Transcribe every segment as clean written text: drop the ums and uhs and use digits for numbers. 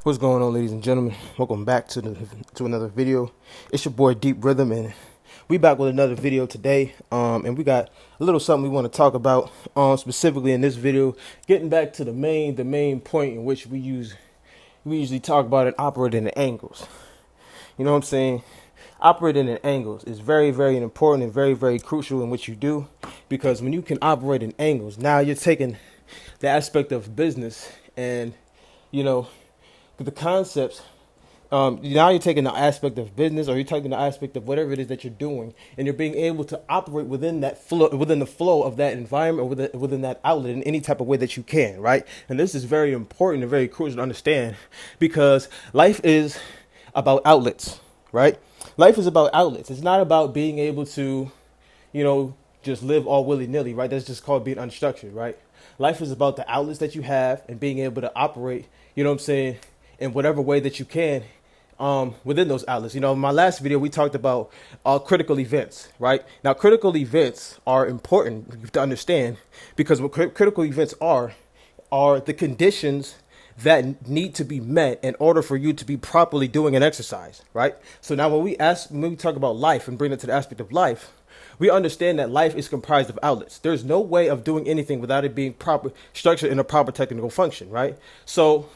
What's going on, ladies and gentlemen? Welcome back to another video. It's your boy Deep Rhythm, and we back with another video today. And we got a little something we want to talk about, specifically in this video. Getting back to the main point in which we usually talk about and operating at angles. You know what I'm saying? Operating at angles is very, very important and very, very crucial in what you do, because when you can operate in angles, now you're taking the aspect of business and the concepts. Now you're taking the aspect of business, or you're taking the aspect of whatever it is that you're doing, and you're being able to operate within that flow, within the flow of that environment, or within that outlet in any type of way that you can, right? And this is very important and very crucial to understand, because life is about outlets, right? Life is about outlets. It's not about being able to, just live all willy-nilly, right? That's just called being unstructured, right? Life is about the outlets that you have and being able to operate, in whatever way that you can within those outlets. In my last video, we talked about critical events, right? Now, critical events are important to understand, because what critical events are the conditions that need to be met in order for you to be properly doing an exercise, right? So now when we talk about life and bring it to the aspect of life, we understand that life is comprised of outlets. There's no way of doing anything without it being proper structured in a proper technical function, right? So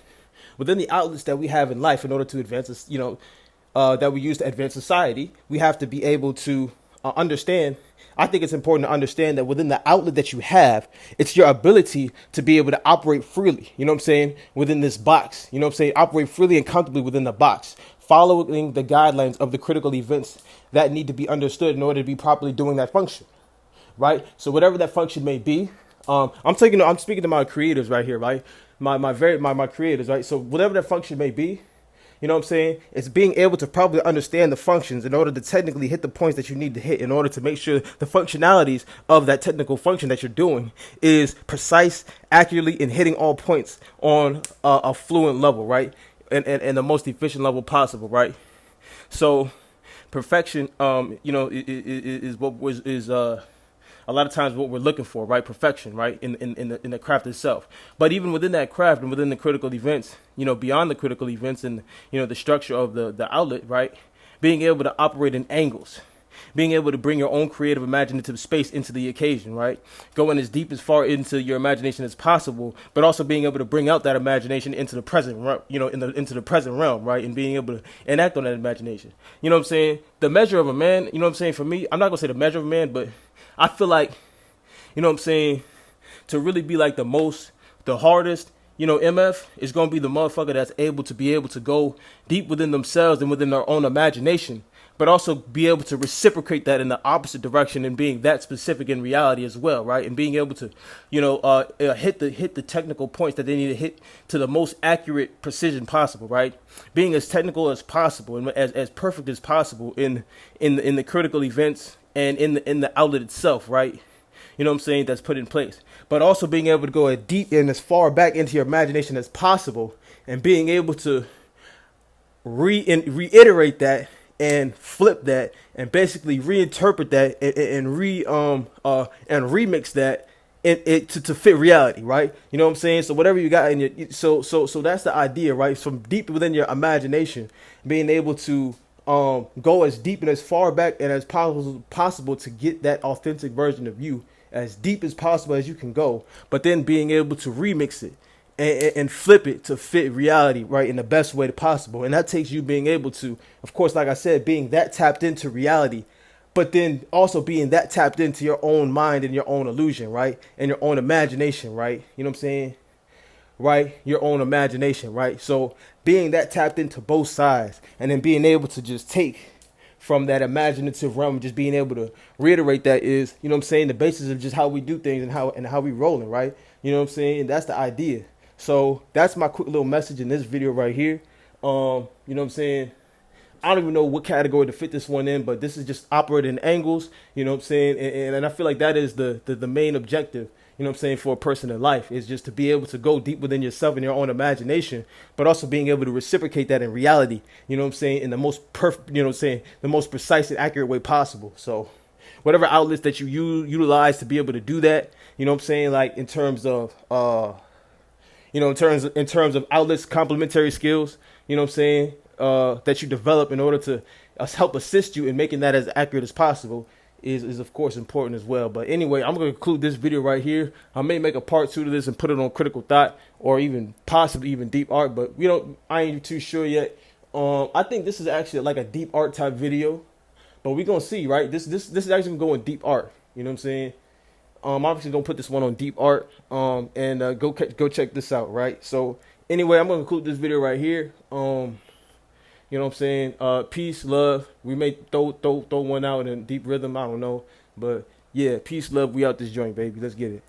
within the outlets that we have in life, in order to advance, that we use to advance society, we have to be able to understand. I think it's important to understand that within the outlet that you have, it's your ability to be able to operate freely, within this box, operate freely and comfortably within the box, following the guidelines of the critical events that need to be understood in order to be properly doing that function, right? So whatever that function may be, I'm speaking to my creators right here, right? My creators, right? So whatever that function may be, it's being able to probably understand the functions in order to technically hit the points that you need to hit, in order to make sure the functionalities of that technical function that you're doing is precise, accurately, and hitting all points on a fluent level, right? And the most efficient level possible, right? So perfection, is a lot of times what we're looking for, right? Perfection, right? In the craft itself. But even within that craft and within the critical events, beyond the critical events and, the structure of the outlet, right? Being able to operate in angles, being able to bring your own creative imaginative space into the occasion, right? Going as deep as far into your imagination as possible, but also being able to bring out that imagination into the present, into the present realm, right? And being able to enact on that imagination. You know what I'm saying? The measure of a man, for me, I'm not going to say the measure of a man, but I feel like, to really be like the hardest, MF is going to be the motherfucker that's able to go deep within themselves and within their own imagination, but also be able to reciprocate that in the opposite direction and being that specific in reality as well, right? And being able to, hit the technical points that they need to hit to the most accurate precision possible, right? Being as technical as possible and as perfect as possible in the critical events and in the outlet itself, right? That's put in place. But also being able to go as deep and as far back into your imagination as possible, and being able to reiterate that and flip that and basically reinterpret that and remix that to fit reality, right? So whatever you got in your so that's the idea, right? From deep within your imagination, being able to go as deep and as far back and as possible to get that authentic version of you, as deep as possible as you can go, but then being able to remix it and flip it to fit reality, right, in the best way possible. And that takes you being able to, of course, like I said, being that tapped into reality, but then also being that tapped into your own mind and your own illusion, right, and your own imagination, right? Right? Your own imagination, right? So being that tapped into both sides, and then being able to just take from that imaginative realm, just being able to reiterate that is, the basis of just how we do things and how we rolling, right? That's the idea. So that's my quick little message in this video right here. I don't even know what category to fit this one in, but this is just operating angles, and I feel like that is the main objective, for a person in life, is just to be able to go deep within yourself and your own imagination, but also being able to reciprocate that in reality, in the most perfect, the most precise and accurate way possible. So whatever outlets that you utilize to be able to do that. You know what I'm saying? Like in terms of in terms of outlets, complementary skills. You know what I'm saying? That you develop in order to help assist you in making that as accurate as possible is of course important as well. But anyway, I'm going to conclude this video right here. I may make a part 2 to this and put it on critical thought or even possibly even deep art, but I ain't too sure yet. I think this is actually like a deep art type video, but we're going to see, right? This is actually going to go in deep art. You know what I'm saying? I'm obviously going to put this one on deep art, and go check this out, right? So anyway, I'm going to conclude this video right here. You know what I'm saying? Peace, love. We may throw one out in deep rhythm. I don't know. But yeah, peace, love. We out this joint, baby. Let's get it.